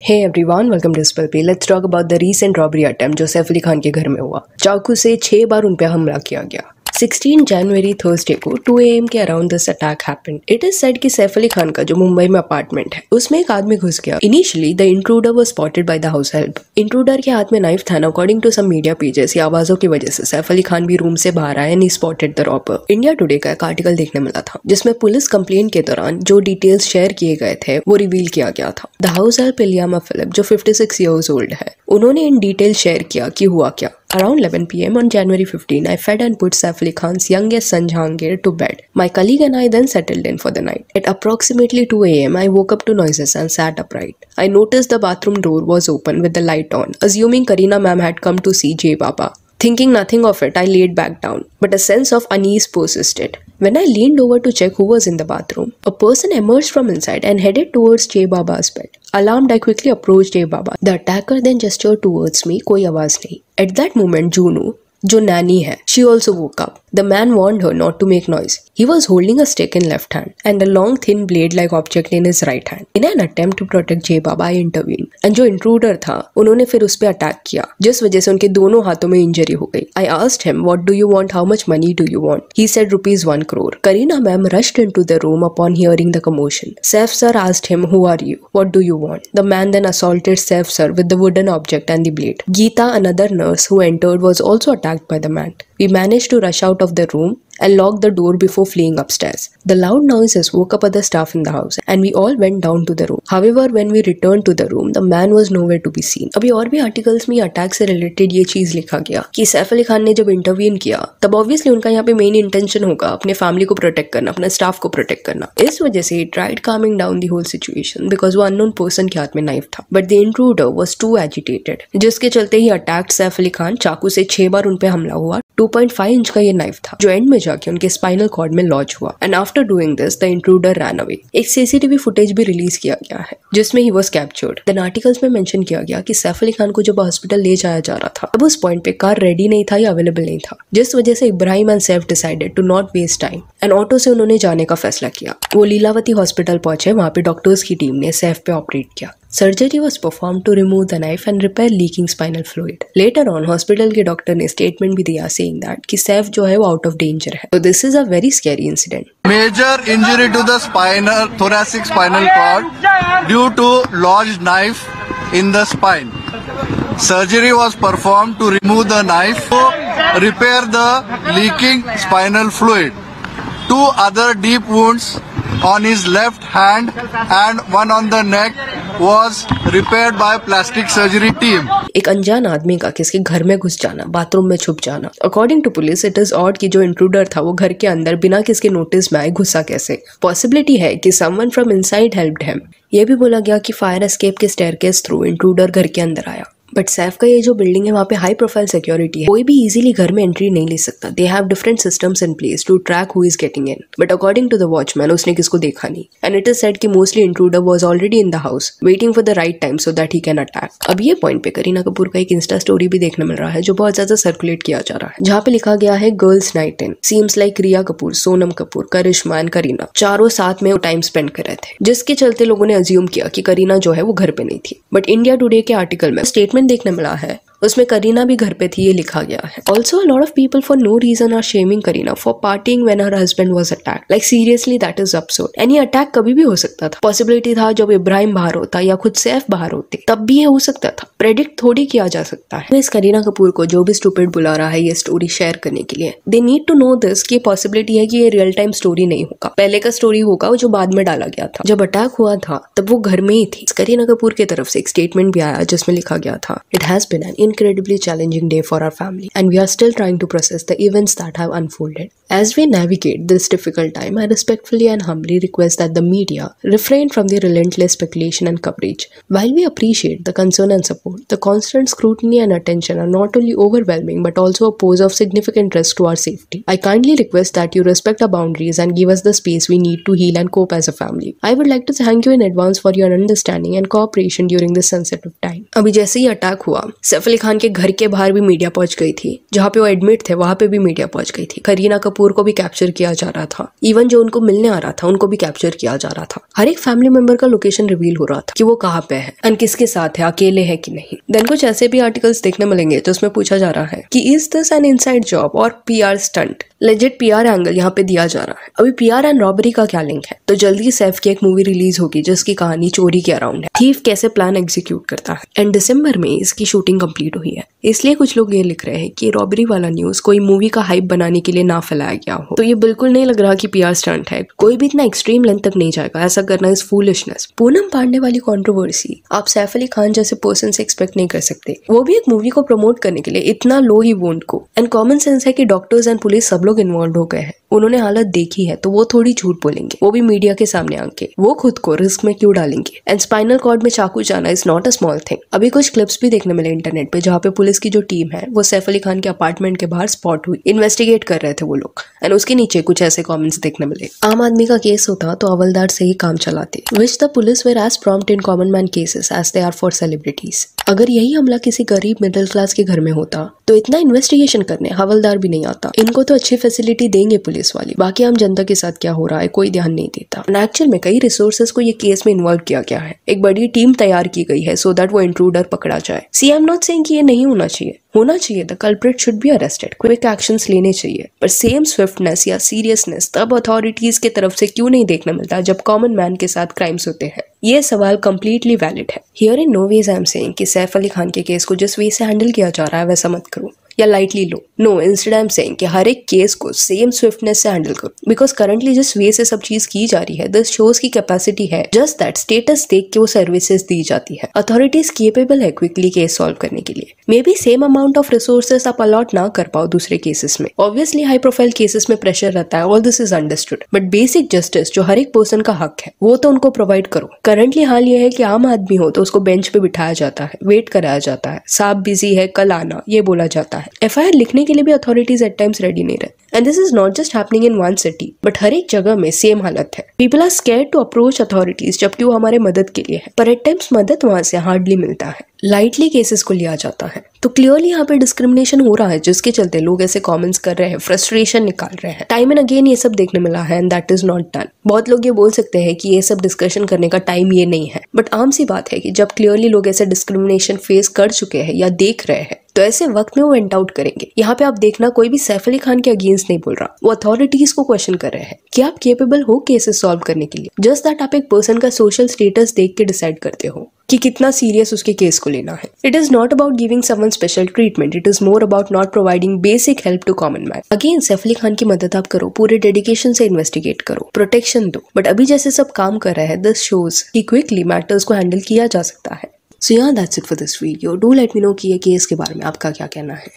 Hey everyone, welcome to SPLP. Let's talk about the recent robbery attempt जो सैफ अली खान के घर में हुआ। चाकू से 6 बार उन पे हमला किया गया। 16 जनवरी थर्सडे को 2 AM के around this attack happened. It is said कि सैफ अली खान का जो मुंबई में अपार्टमेंट है उसमें एक आदमी घुस गया। Initially the intruder was spotted by the house help. Intruder के हाथ में नाइफ था। According to some media pages या आवाजों की वजह से सैफ अली खान भी रूम से बाहर आए and he spotted the robber. India today का एक आर्टिकल देखने मिला था जिसमें पुलिस कंप्लेन के दौरान जो डिटेल्स शेयर किए गए थे वो रिवील किया गया था। द हाउस हेल्प इलियामा फिलिप जो 56 ईयर्स ओल्ड है, उन्होंने इन डिटेल शेयर किया कि हुआ क्या। Around 11 PM on January 15, I fed and put Saif Ali Khan's youngest son Jahangir to bed. My colleague and I then settled in for the night. At approximately 2 AM, I woke up to noises and sat upright. I noticed the bathroom door was open with the light on, assuming Kareena ma'am had come to see Jay Baba. Thinking nothing of it, I laid back down, but a sense of unease persisted. When I leaned over to check who was in the bathroom, a person emerged from inside and headed towards Jay Baba's bed. Alarmed, I quickly approached Jay Baba. The attacker then gestured towards me, कोई आवाज नहीं. At that moment, Junu, जो नैनी है, she also woke up. The man warned her not to make noise. He was holding a stick in left hand and a long thin blade-like object in his right hand. In an attempt to protect Jay Baba, I intervened. And जो intruder था, उन्होंने फिर उस पे attack किया, जिस वजह से उनके दोनों हाथों में इंजरी हो गई. I asked him, "What do you want? How much money do you want?" He said, "1 crore." Kareena ma'am rushed into the room upon hearing the commotion. Saif sir asked him, "Who are you? What do you want?" The man then assaulted Saif sir with the wooden object and the blade. Geeta, another nurse who entered, was also attacked by the man. We managed to rush out of the room and locked the door before fleeing upstairs. The loud noises woke up other staff in the house and we all went down to the room. However, when we returned to the room, the man was nowhere to be seen. अभी और भी articles में attack से related ये चीज लिखा गया कि सैफ अली खान ने जब इंटरवीन किया तब ऑब्वियसली उनका यहाँ पे मेन इंटेंशन होगा अपने फैमिली को प्रोटेक्ट करना, अपने स्टाफ को प्रोटेक्ट करना। इस वजह से tried calming down the whole situation because वो अननोन पर्सन के हाथ में नाइफ था, but the intruder was too agitated, जिसके चलते ही अटैक सैफ अली खान। चाकू से 6 बार उन पे हमला हुआ। 2.5 इंच का ये नाइफ था जो एंड में जाके उनके स्पाइनल कॉर्ड में लॉन्च हुआ and after doing this the intruder ran away. एक सीसीटीवी फुटेज भी रिलीज किया गया है जिसमें he was captured. Then articles में मेंशन किया गया कि सैफ अली खान को जब हॉस्पिटल ले जाया जा रहा था अब उस पॉइंट पे कार रेडी नहीं था या अवेलेबल नहीं था, जिस वजह से Ibrahim and Saif decided to not waste time and auto से उन्होंने जाने का फैसला किया। वो लीलावती हॉस्पिटल पहुंचे, वहां पे डॉक्टर्स की टीम ने सैफ पे ऑपरेट किया। Surgery was performed to remove the knife and repair leaking spinal fluid. Later on, hospital के डॉक्टर ने स्टेटमेंट भी दिया saying that कि सैफ जो है वो आउट ऑफ डेंजर है। So this is a very scary incident. Major injury to the thoracic spinal cord due to lodged knife in the spine. Surgery was performed to remove the knife to repair the leaking spinal fluid. 2 other deep wounds on his left hand and one on the neck was repaired by plastic surgery team. एक अनजान आदमी का किसके घर में घुस जाना, bathroom में छुप जाना। According to police it is odd कि जो इंट्रूडर था वो घर के अंदर बिना किसके नोटिस में आए घुसा कैसे। पॉसिबिलिटी है कि someone from inside helped him. ये भी बोला गया कि फायर एस्केप के स्टेयरकेस थ्रू इंट्रूडर घर के अंदर आया। बट सैफ का ये जो बिल्डिंग है वहाँ पे हाई प्रोफाइल सिक्योरिटी है, कोई भी इजीली घर में एंट्री नहीं ले सकता। They have different systems in place to track who is getting in. But according to the watchman उसने किसको देखा नहीं एंड इट इज सेड कि mostly intruder was already in the house waiting for the right time so that he can attack. अब ये point पे करीना कपूर का एक इंस्टा स्टोरी भी देखने मिल रहा है जो बहुत ज्यादा सर्कुलेट किया जा रहा है, जहाँ पे लिखा गया है girls night in seems like Rhea Kapoor, Sonam Kapoor, Karisma and Kareena चारों साथ में टाइम स्पेंड कर रहे थे, जिसके चलते लोगों ने अज्यूम किया कि करीना जो है वो घर पे नहीं थी। बट इंडिया टुडे के आर्टिकल में स्टेटमेंट देखने मिला है उसमें करीना भी घर पे थी, ये लिखा गया है। Also a lot of people for no reason are shaming Kareena for partying when her husband was attack. Like seriously that is absurd. And ये अटैक कभी भी हो सकता था। पॉसिबिलिटी था जब इब्राहिम बाहर होता या खुद सैफ बाहर होते तब भी ये हो सकता था। प्रेडिक्ट थोड़ी किया जा सकता है। इस करीना कपूर को जो भी स्टूपिड बुला रहा है ये स्टोरी शेयर करने के लिए, they need to know this कि पॉसिबिलिटी है कि ये रियल टाइम स्टोरी नहीं होगा, पहले का स्टोरी होगा जो बाद में डाला गया था। जब अटैक हुआ था तब वो घर में ही थी। करीना कपूर की तरफ से एक स्टेटमेंट भी आया जिसमें लिखा गया था, it has been an incredibly challenging day for our family and we are still trying to process the events that have unfolded. As we navigate this difficult time, I respectfully and humbly request that the media refrain from the relentless speculation and coverage. While we appreciate the concern and support, the constant scrutiny and attention are not only overwhelming but also a pose of significant risk to our safety. I kindly request that you respect our boundaries and give us the space we need to heal and cope as a family. I would like to thank you in advance for your understanding and cooperation during this sensitive time. अभी जैसे ही attack हुआ, सैफ अली खान के घर के बाहर भी media पहुंच गई थी, जहाँ पे वो एडमिट थे वहां पे भी मीडिया पहुंच गई थी। करीना कपूर को भी कैप्चर किया जा रहा था, इवन जो उनको मिलने आ रहा था उनको भी कैप्चर किया जा रहा था। हर एक फैमिली मेंबर का लोकेशन रिवील हो रहा था कि वो कहाँ पे है एंड किसके साथ है, अकेले है कि नहीं। देन कुछ ऐसे भी आर्टिकल्स देखने मिलेंगे तो उसमें पूछा जा रहा है कि is this an inside job और PR stunt. Legit PR angle यहाँ पे दिया जा रहा है। अभी PR एंड रॉबरी का क्या लिंक है? तो जल्दी सैफ की एक मूवी रिलीज होगी जिसकी कहानी चोरी के अराउंड है, थीफ कैसे प्लान एग्जीक्यूट करता है। एंड दिसंबर में इसकी शूटिंग कंप्लीट हुई है। इसलिए कुछ लोग ये लिख रहे हैं कि रॉबरी वाला न्यूज कोई मूवी का हाइप बनाने के लिए ना फैलाया गया हो। तो ये बिल्कुल नहीं लग रहा कि PR स्टंट है। कोई भी इतना एक्सट्रीम लेंथ तक नहीं जाएगा, ऐसा करना इज फूलिशनेस। पूनम पांडे वाली कंट्रोवर्सी आप सैफ अली खान जैसे पर्सन से एक्सपेक्ट नहीं कर सकते, वो भी एक मूवी को प्रमोट करने के लिए इतना लो ही वोंट को। एंड कॉमन सेंस है कि डॉक्टर्स एंड पुलिस सब लोग इन्वॉल्व हो गए हैं, उन्होंने हालत देखी है, तो वो थोड़ी झूठ बोलेंगे, वो भी मीडिया के सामने आके। वो खुद को रिस्क में क्यों डालेंगे? एंड स्पाइनल कॉर्ड में चाकू जाना is not a small thing. अभी कुछ क्लिप्स भी देखने मिले इंटरनेट पे जहाँ पे पुलिस की जो टीम है वो सैफ अली खान के अपार्टमेंट के बाहर स्पॉट हुई, इन्वेस्टिगेट कर रहे थे वो लोग। एंड उसके नीचे कुछ ऐसे कमेंट्स देखने मिले, आम आदमी का केस होता तो हवलदार से ही काम चलाते, which the police were as prompt in common man cases as they are for celebrities. अगर यही हमला किसी गरीब मिडिल क्लास के घर में होता तो इतना इन्वेस्टिगेशन करने हवलदार भी नहीं आता। इनको तो अच्छी फैसिलिटी देंगे पुलिस वाली, बाकी आम जनता के साथ क्या हो रहा है कोई ध्यान नहीं देता। एक्चुअल में कई रिसोर्सेज को ये केस में इन्वॉल्व किया गया है, एक बड़ी टीम तैयार की गई है सो दैट वो इंट्रूडर पकड़ा जाए। सी आई एम नॉट सेइंग कि ये नहीं होना चाहिए, होना चाहिए, the culprit should be arrested, quick actions लेने चाहिए, पर सेम स्विफ्टनेस या सीरियसनेस तब अथॉरिटीज की तरफ से क्यों नहीं देखने मिलता जब कॉमन मैन के साथ क्राइम्स होते हैं? ये सवाल कंप्लीटली वैलिड है। Here in no ways I am saying कि सैफ अली खान के केस को जिस वे से हैंडल किया जा रहा है वैसा मत करो या लाइटली लो। No, instead I am saying कि हर एक केस को सेम स्विफ्टनेस से हैंडल करो, बिकॉज करंटली जिस वे से सब चीज की जा रही है दिस शोज की कैपेसिटी है जस्ट दैट स्टेटस देख के वो सर्विसेज दी जाती है। अथॉरिटीज केपेबल है क्विकली केस सॉल्व करने के लिए। May be same amount of resources आप अलॉट ना कर पाओ दूसरे केसेस में, ऑब्वियसली हाई प्रोफाइल केसेस में प्रेशर रहता है, all this is understood, but basic justice जो हर एक पर्सन का हक है वो तो उनको प्रोवाइड करो। करंटली हाल ये है कि आम आदमी हो तो उसको बेंच पे बिठाया जाता है, वेट कराया जाता है, साहब बिजी है कल आना, ये बोला जाता है। FIR लिखने के लिए भी अथॉरिटीज एट टाइम्स रेडी नहीं रहे। And this is not just happening in one city, but हर एक जगह में सेम हालत है। People are scared to approach authorities जबकि वो हमारे मदद के लिए है, पर एट टाइम्स मदद वहां से हार्डली मिलता है, लाइटली केसेस को लिया जाता है। तो क्लियरली यहाँ पे डिस्क्रिमिनेशन हो रहा है जिसके चलते लोग ऐसे कमेंट्स कर रहे हैं, फ्रस्ट्रेशन निकाल रहे हैं। टाइम एंड अगेन ये सब देखने मिला है and that is not done. बहुत लोग ये बोल सकते हैं कि ये सब डिस्कशन करने का टाइम ये नहीं है, बट आम सी बात है कि जब क्लियरली लोग ऐसे डिस्क्रिमिनेशन फेस कर चुके हैं या देख रहे हैं तो ऐसे वक्त में वो वेंट आउट करेंगे। यहाँ पे आप देखना कोई भी सैफ अली खान के अगेंस्ट नहीं बोल रहा, वो अथॉरिटीज को क्वेश्चन कर रहे हैं कि आप केपेबल हो केसेस सॉल्व करने के लिए। जस्ट दैट आप एक पर्सन का सोशल स्टेटस देख के डिसाइड करते हो कि कितना सीरियस उसके केस को लेना है। It is not about giving someone special treatment, it is more about not providing basic help to common man. Again Saif Ali Khan की मदद आप करो, पूरे डेडिकेशन से इन्वेस्टिगेट करो, प्रोटेक्शन दो, बट अभी जैसे सब काम कर रहे हैं दिस शोज कि क्विकली मैटर्स को हैंडल किया जा सकता है। So yeah, that's it for this video. Do let me know कि ये केस के बारे में आपका क्या कहना है।